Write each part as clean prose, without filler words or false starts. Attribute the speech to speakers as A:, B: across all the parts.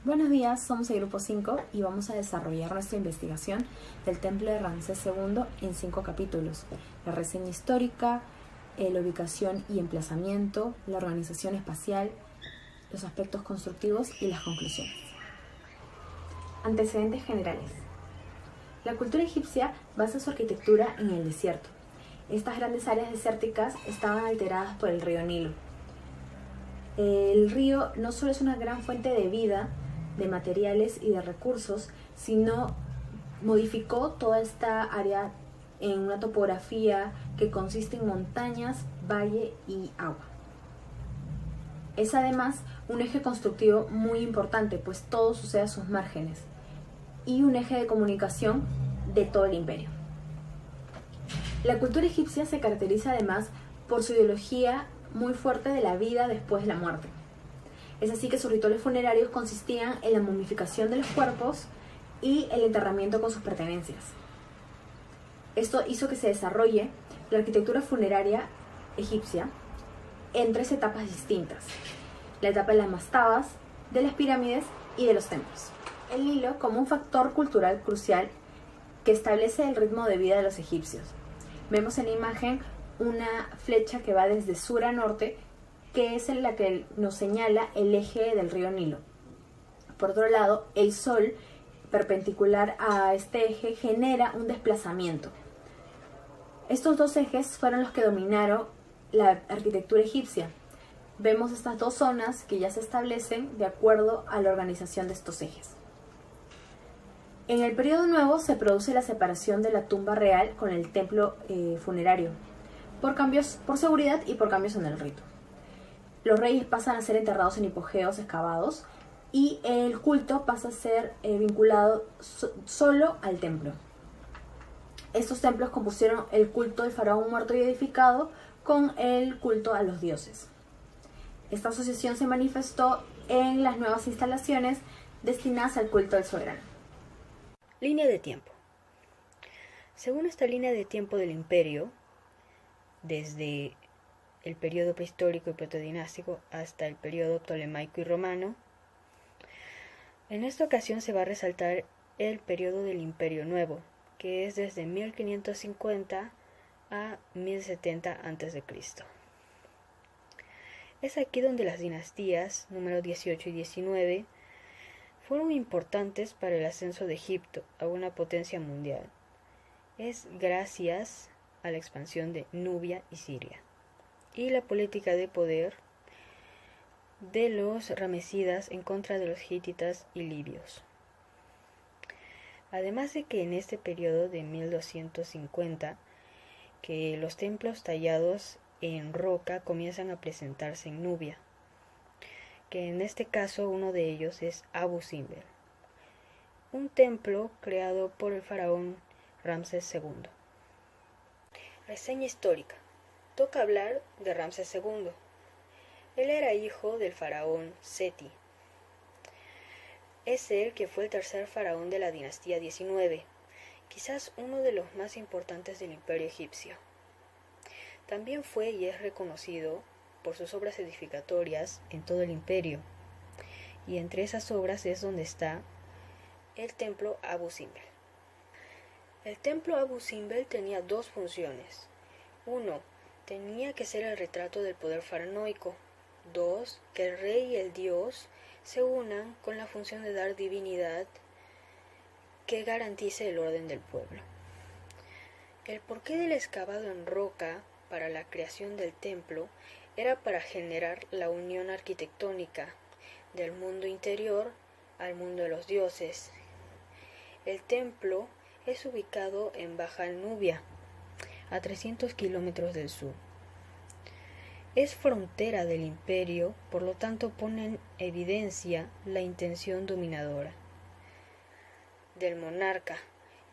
A: Buenos días, somos el grupo 5 y vamos a desarrollar nuestra investigación del templo de Ramsés II en 5 capítulos: la reseña histórica, la ubicación y emplazamiento, la organización espacial, los aspectos constructivos y las conclusiones. Antecedentes generales. La cultura egipcia basa su arquitectura en el desierto. Estas grandes áreas desérticas estaban alteradas por el río Nilo. El río no solo es una gran fuente de vida, de materiales y de recursos, sino modificó toda esta área en una topografía que consiste en montañas, valle y agua. Es además un eje constructivo muy importante, pues todo sucede a sus márgenes, y un eje de comunicación de todo el imperio. La cultura egipcia se caracteriza además por su ideología muy fuerte de la vida después de la muerte. Es así que sus rituales funerarios consistían en la momificación de los cuerpos y el enterramiento con sus pertenencias. Esto hizo que se desarrolle la arquitectura funeraria egipcia en 3 etapas distintas: la etapa de las mastabas, de las pirámides y de los templos. El Nilo como un factor cultural crucial que establece el ritmo de vida de los egipcios. Vemos en la imagen una flecha que va desde sur a norte, que es en la que nos señala el eje del río Nilo. Por otro lado, el sol perpendicular a este eje genera un desplazamiento. Estos 2 ejes fueron los que dominaron la arquitectura egipcia. Vemos estas 2 zonas que ya se establecen de acuerdo a la organización de estos ejes. En el periodo nuevo se produce la separación de la tumba real con el templo funerario, por seguridad y por cambios en el rito. Los reyes pasan a ser enterrados en hipogeos excavados y el culto pasa a ser vinculado solo al templo. Estos templos compusieron el culto del faraón muerto y edificado con el culto a los dioses. Esta asociación se manifestó en las nuevas instalaciones destinadas al culto del soberano.
B: Línea de tiempo. Según esta línea de tiempo del imperio, desde el periodo prehistórico y protodinástico hasta el periodo ptolemaico y romano, en esta ocasión se va a resaltar el periodo del Imperio Nuevo, que es desde 1550 a 1070 a.C. Es aquí donde las dinastías número 18 y 19 fueron importantes para el ascenso de Egipto a una potencia mundial. Es gracias a la expansión de Nubia y Siria y la política de poder de los ramesidas en contra de los hititas y libios. Además de que en este periodo de 1250, que los templos tallados en roca comienzan a presentarse en Nubia, que en este caso uno de ellos es Abu Simbel, un templo creado por el faraón Ramsés II. Reseña histórica. Toca hablar de Ramsés II. Él era hijo del faraón Seti. Es él que fue el tercer faraón de la dinastía 19, quizás uno de los más importantes del imperio egipcio. También fue y es reconocido por sus obras edificatorias en todo el imperio, y entre esas obras es donde está el templo Abu Simbel. El templo Abu Simbel tenía 2 funciones. 1. Tenía que ser el retrato del poder faraónico. 2. Que el rey y el dios se unan con la función de dar divinidad que garantice el orden del pueblo. El porqué del excavado en roca para la creación del templo era para generar la unión arquitectónica del mundo interior al mundo de los dioses. El templo es ubicado en Baja Nubia, a 300 kilómetros del sur. Es frontera del imperio, por lo tanto pone en evidencia la intención dominadora del monarca,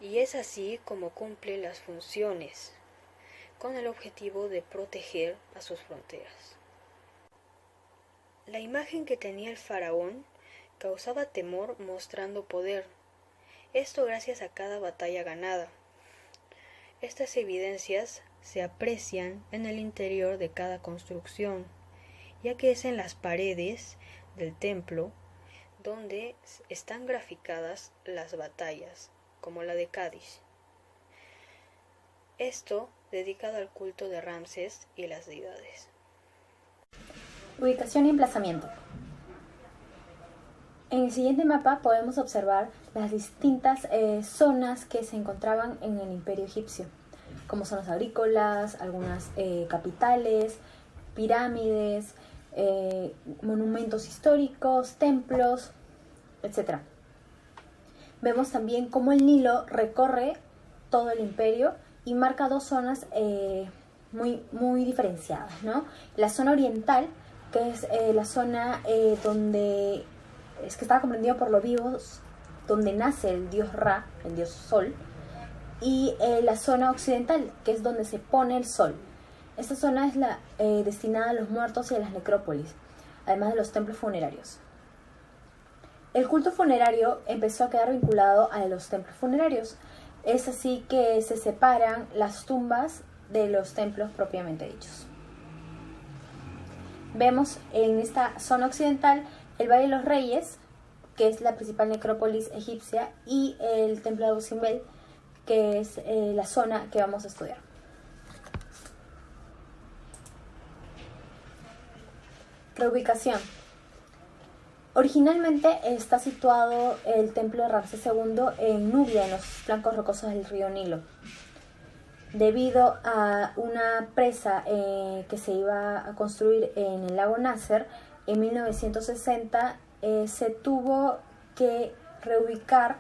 B: y es así como cumple las funciones, con el objetivo de proteger a sus fronteras. La imagen que tenía el faraón causaba temor mostrando poder, esto gracias a cada batalla ganada. Estas evidencias se aprecian en el interior de cada construcción, ya que es en las paredes del templo donde están graficadas las batallas, como la de Cádiz. Esto dedicado al culto de Ramsés y las deidades.
A: Ubicación y emplazamiento. En el siguiente mapa podemos observar las distintas zonas que se encontraban en el Imperio egipcio, como zonas agrícolas, algunas capitales, pirámides, monumentos históricos, templos, etc. Vemos también cómo el Nilo recorre todo el imperio y marca dos zonas muy diferenciadas, ¿no? La zona oriental, que es la zona donde es que estaba comprendido por los vivos, donde nace el dios Ra, el dios Sol, y la zona occidental, que es donde se pone el sol. Esta zona es la destinada a los muertos y a las necrópolis, además de los templos funerarios. El culto funerario empezó a quedar vinculado a los templos funerarios. Es así que se separan las tumbas de los templos propiamente dichos. Vemos en esta zona occidental el Valle de los Reyes, que es la principal necrópolis egipcia, y el templo de Abu Simbel, que es la zona que vamos a estudiar. Reubicación. Originalmente está situado el templo de Ramsés II en Nubia, en los flancos rocosos del río Nilo. Debido a una presa que se iba a construir en el lago Nasser, en 1960 se tuvo que reubicar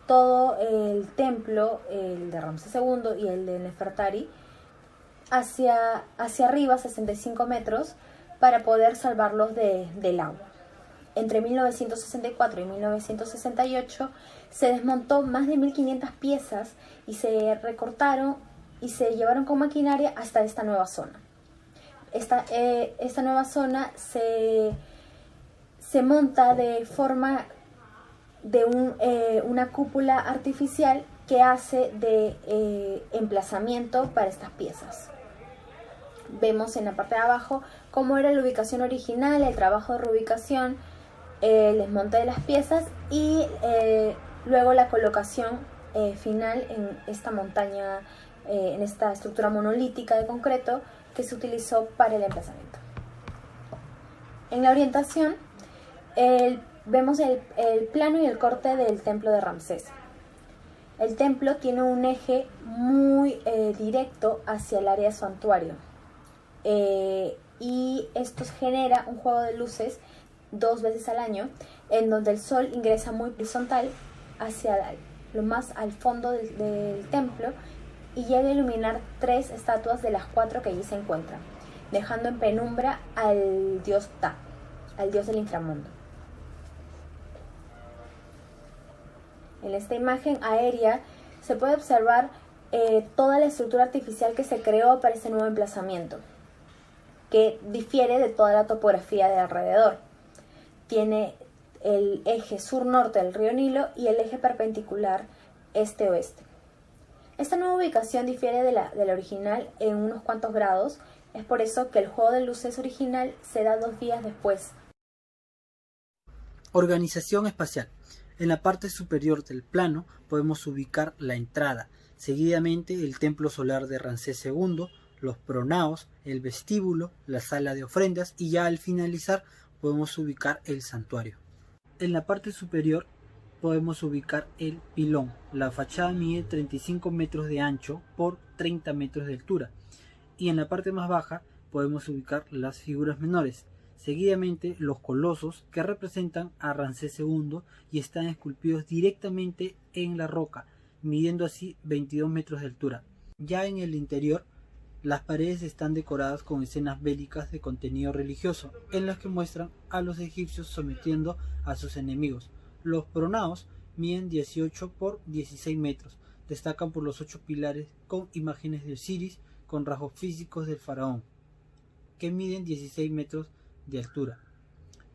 A: todo el templo, el de Ramsés II y el de Nefertari, hacia arriba, 65 metros, para poder salvarlos del agua. Entre 1964 y 1968 se desmontó más de 1500 piezas y se recortaron y se llevaron con maquinaria hasta esta nueva zona. Esta nueva zona se monta de forma de una cúpula artificial que hace de emplazamiento para estas piezas. Vemos en la parte de abajo cómo era la ubicación original, el trabajo de reubicación, el desmonte de las piezas y luego la colocación final en esta montaña, en esta estructura monolítica de concreto que se utilizó para el emplazamiento. En la orientación vemos el plano y el corte del templo de Ramsés. El templo tiene un eje muy directo hacia el área de santuario. Y esto genera un juego de luces 2 veces al año, en donde el sol ingresa muy horizontal hacia lo más al fondo del templo y llega a iluminar 3 estatuas de las 4 que allí se encuentran, dejando en penumbra al dios Ta, al dios del inframundo. En esta imagen aérea se puede observar toda la estructura artificial que se creó para este nuevo emplazamiento, que difiere de toda la topografía de alrededor. Tiene el eje sur-norte del río Nilo y el eje perpendicular este-oeste. Esta nueva ubicación difiere de la original en unos cuantos grados. Es por eso que el juego de luces original se da 2 días después.
C: Organización espacial. En la parte superior del plano podemos ubicar la entrada, seguidamente el templo solar de Ramsés II, los pronaos, el vestíbulo, la sala de ofrendas y ya al finalizar podemos ubicar el santuario. En la parte superior podemos ubicar el pilón. La fachada mide 35 metros de ancho por 30 metros de altura y en la parte más baja podemos ubicar las figuras menores. Seguidamente los colosos que representan a Ramsés II y están esculpidos directamente en la roca, midiendo así 22 metros de altura. Ya en el interior, las paredes están decoradas con escenas bélicas de contenido religioso, en las que muestran a los egipcios sometiendo a sus enemigos. Los pronaos miden 18 por 16 metros, destacan por los 8 pilares con imágenes de Osiris con rasgos físicos del faraón, que miden 16 metros de altura.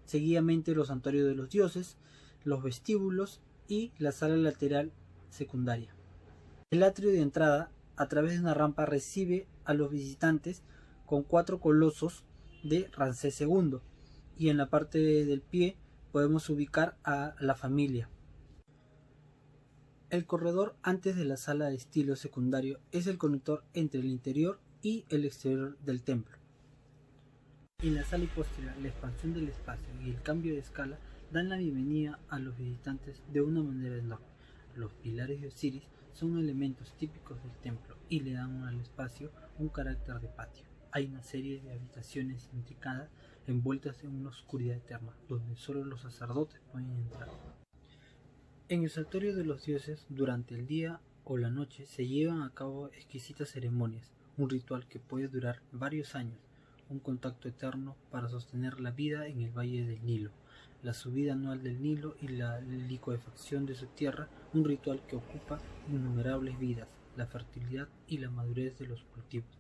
C: Seguidamente los santuarios de los dioses, los vestíbulos y la sala lateral secundaria. El atrio de entrada, a través de una rampa, recibe a los visitantes con 4 colosos de Ramsés II y en la parte del pie podemos ubicar a la familia. El corredor antes de la sala de estilo secundario es el conector entre el interior y el exterior del templo. En la sala hipóstila, la expansión del espacio y el cambio de escala dan la bienvenida a los visitantes de una manera enorme. Los pilares de Osiris son elementos típicos del templo y le dan al espacio un carácter de patio. Hay una serie de habitaciones intricadas envueltas en una oscuridad eterna, donde solo los sacerdotes pueden entrar. En el santuario de los dioses, durante el día o la noche, se llevan a cabo exquisitas ceremonias, un ritual que puede durar varios años, un contacto eterno para sostener la vida en el valle del Nilo, la subida anual del Nilo y la licuefacción de su tierra, un ritual que ocupa innumerables vidas, la fertilidad y la madurez de los cultivos.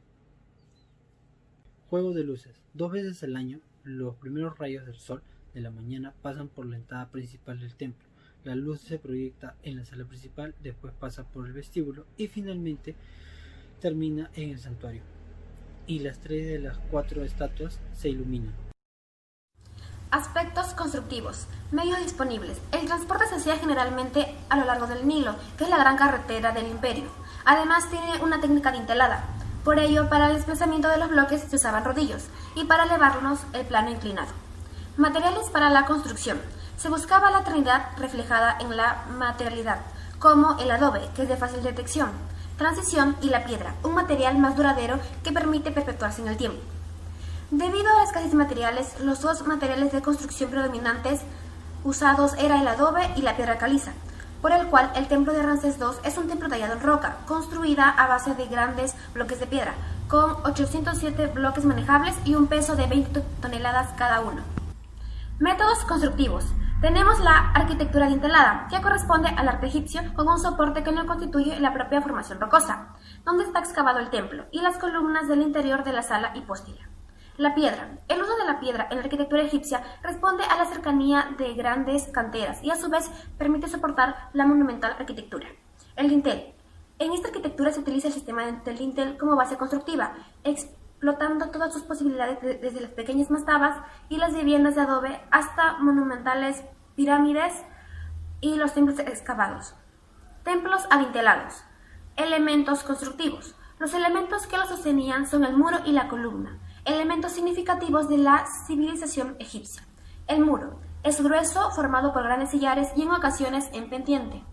C: Juego de luces. 2 veces al año, los primeros rayos del sol de la mañana pasan por la entrada principal del templo. La luz se proyecta en la sala principal, después pasa por el vestíbulo y finalmente termina en el santuario. Y las 3 de las 4 estatuas se iluminan.
A: Aspectos constructivos. Medios disponibles. El transporte se hacía generalmente a lo largo del Nilo, que es la gran carretera del imperio. Además tiene una técnica dintelada. Por ello, para el desplazamiento de los bloques se usaban rodillos y para elevarlos el plano inclinado. Materiales para la construcción. Se buscaba la Trinidad reflejada en la materialidad, como el adobe, que es de fácil detección, transición, y la piedra, un material más duradero que permite perpetuarse en el tiempo. Debido a la escasez de materiales, los 2 materiales de construcción predominantes usados eran el adobe y la piedra caliza, por el cual el templo de Ramsés II es un templo tallado en roca, construida a base de grandes bloques de piedra, con 807 bloques manejables y un peso de 20 toneladas cada uno. Métodos constructivos. Tenemos la arquitectura dintelada, que corresponde al arte egipcio con un soporte que no constituye la propia formación rocosa, donde está excavado el templo, y las columnas del interior de la sala hipóstila. La piedra. El uso de la piedra en la arquitectura egipcia responde a la cercanía de grandes canteras y a su vez permite soportar la monumental arquitectura. El dintel. En esta arquitectura se utiliza el sistema del dintel como base constructiva, explotando todas sus posibilidades desde las pequeñas mastabas y las viviendas de adobe hasta monumentales pirámides y los templos excavados. Templos adintelados. Elementos constructivos. Los elementos que los sostenían son el muro y la columna, elementos significativos de la civilización egipcia. El muro es grueso, formado por grandes sillares y en ocasiones en pendiente,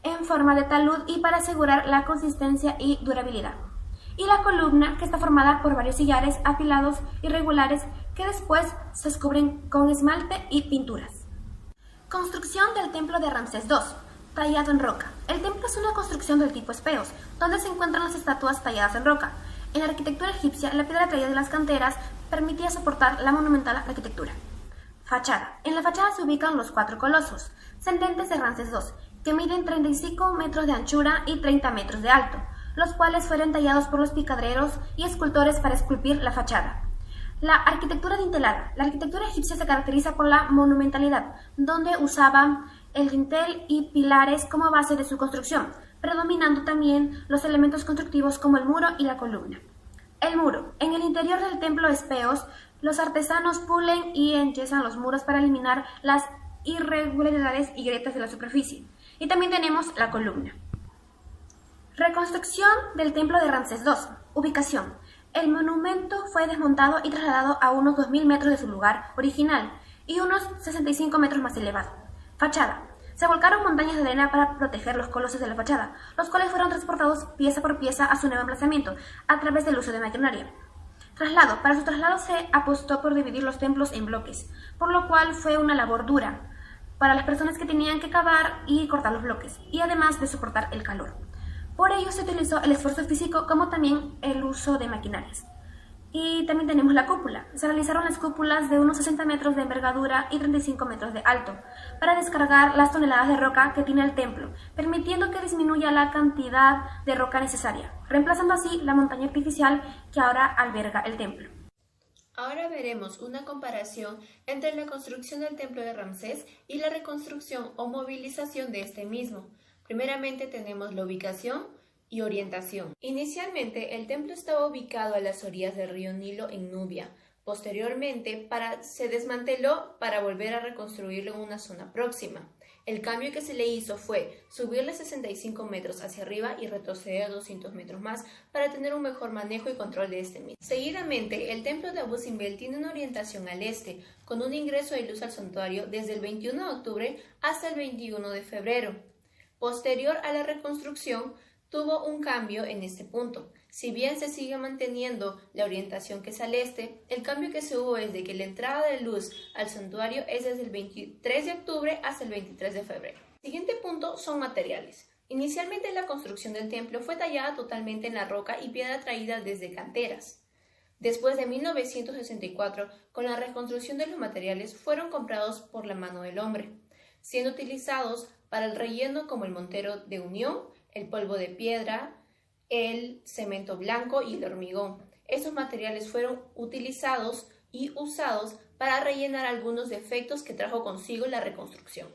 A: en forma de talud y para asegurar la consistencia y durabilidad. Y la columna, que está formada por varios sillares apilados irregulares que después se descubren con esmalte y pinturas. Construcción del templo de Ramsés II, tallado en roca. El templo es una construcción del tipo espeos, donde se encuentran las estatuas talladas en roca. En la arquitectura egipcia, la piedra traída de las canteras permitía soportar la monumental arquitectura. Fachada. En la fachada se ubican los 4 colosos, ascendentes de Ramsés II, que miden 35 metros de anchura y 30 metros de alto, los cuales fueron tallados por los picadreros y escultores para esculpir la fachada. La arquitectura dintelada. La arquitectura egipcia se caracteriza por la monumentalidad, donde usaban el dintel y pilares como base de su construcción, predominando también los elementos constructivos como el muro y la columna. El muro. En el interior del templo espeos, los artesanos pulen y enyesan los muros para eliminar las irregularidades y grietas de la superficie. Y también tenemos la columna. Reconstrucción del templo de Ramsés II. Ubicación. El monumento fue desmontado y trasladado a unos 2000 metros de su lugar original y unos 65 metros más elevado. Fachada. Se volcaron montañas de arena para proteger los colosos de la fachada, los cuales fueron transportados pieza por pieza a su nuevo emplazamiento a través del uso de maquinaria. Traslado. Para su traslado se apostó por dividir los templos en bloques, por lo cual fue una labor dura para las personas que tenían que cavar y cortar los bloques, y además de soportar el calor. Por ello se utilizó el esfuerzo físico como también el uso de maquinarias. Y también tenemos la cúpula. Se realizaron las cúpulas de unos 60 metros de envergadura y 35 metros de alto para descargar las toneladas de roca que tiene el templo, permitiendo que disminuya la cantidad de roca necesaria, reemplazando así la montaña artificial que ahora alberga el templo.
D: Ahora veremos una comparación entre la construcción del templo de Ramsés y la reconstrucción o movilización de este mismo. Primeramente tenemos la ubicación y orientación. Inicialmente el templo estaba ubicado a las orillas del río Nilo en Nubia, Posteriormente, se desmanteló para volver a reconstruirlo en una zona próxima. El cambio que se le hizo fue subirle 65 metros hacia arriba y retroceder 200 metros más para tener un mejor manejo y control de este mismo. Seguidamente, el templo de Abu Simbel tiene una orientación al este, con un ingreso de luz al santuario desde el 21 de octubre hasta el 21 de febrero. Posterior a la reconstrucción, tuvo un cambio en este punto. Si bien se sigue manteniendo la orientación que es al este, el cambio que se hubo es de que la entrada de luz al santuario es desde el 23 de octubre hasta el 23 de febrero. El siguiente punto son materiales. Inicialmente la construcción del templo fue tallada totalmente en la roca y piedra traída desde canteras. Después de 1964, con la reconstrucción de los materiales fueron comprados por la mano del hombre, siendo utilizados para el relleno como el mortero de unión, el polvo de piedra, el cemento blanco y el hormigón. Estos materiales fueron utilizados y usados para rellenar algunos defectos que trajo consigo la reconstrucción.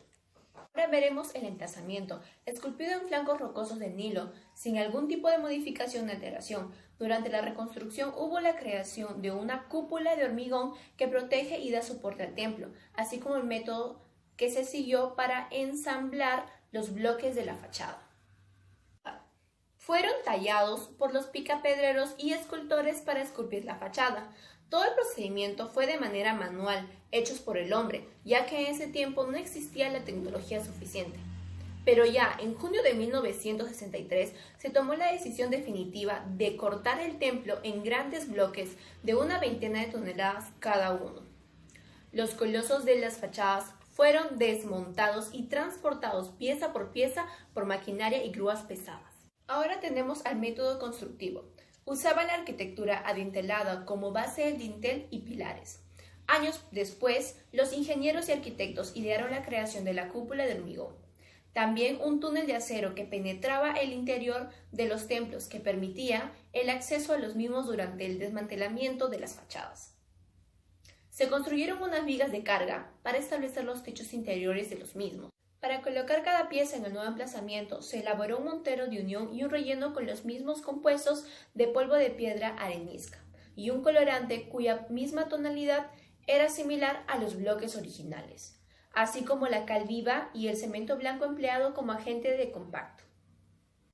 D: Ahora veremos el emplazamiento, esculpido en flancos rocosos del Nilo, sin algún tipo de modificación o alteración. Durante la reconstrucción hubo la creación de una cúpula de hormigón que protege y da soporte al templo, así como el método que se siguió para ensamblar los bloques de la fachada. Fueron tallados por los picapedreros y escultores para esculpir la fachada. Todo el procedimiento fue de manera manual, hechos por el hombre, ya que en ese tiempo no existía la tecnología suficiente. Pero ya en junio de 1963 se tomó la decisión definitiva de cortar el templo en grandes bloques de una veintena de toneladas cada uno. Los colosos de las fachadas fueron desmontados y transportados pieza por pieza por maquinaria y grúas pesadas. Ahora tenemos al método constructivo. Usaba la arquitectura adintelada como base del dintel y pilares. Años después, los ingenieros y arquitectos idearon la creación de la cúpula de hormigón. También un túnel de acero que penetraba el interior de los templos que permitía el acceso a los mismos durante el desmantelamiento de las fachadas. Se construyeron unas vigas de carga para establecer los techos interiores de los mismos. Para colocar cada pieza en el nuevo emplazamiento, se elaboró un mortero de unión y un relleno con los mismos compuestos de polvo de piedra arenisca y un colorante cuya misma tonalidad era similar a los bloques originales, así como la cal viva y el cemento blanco empleado como agente de compacto.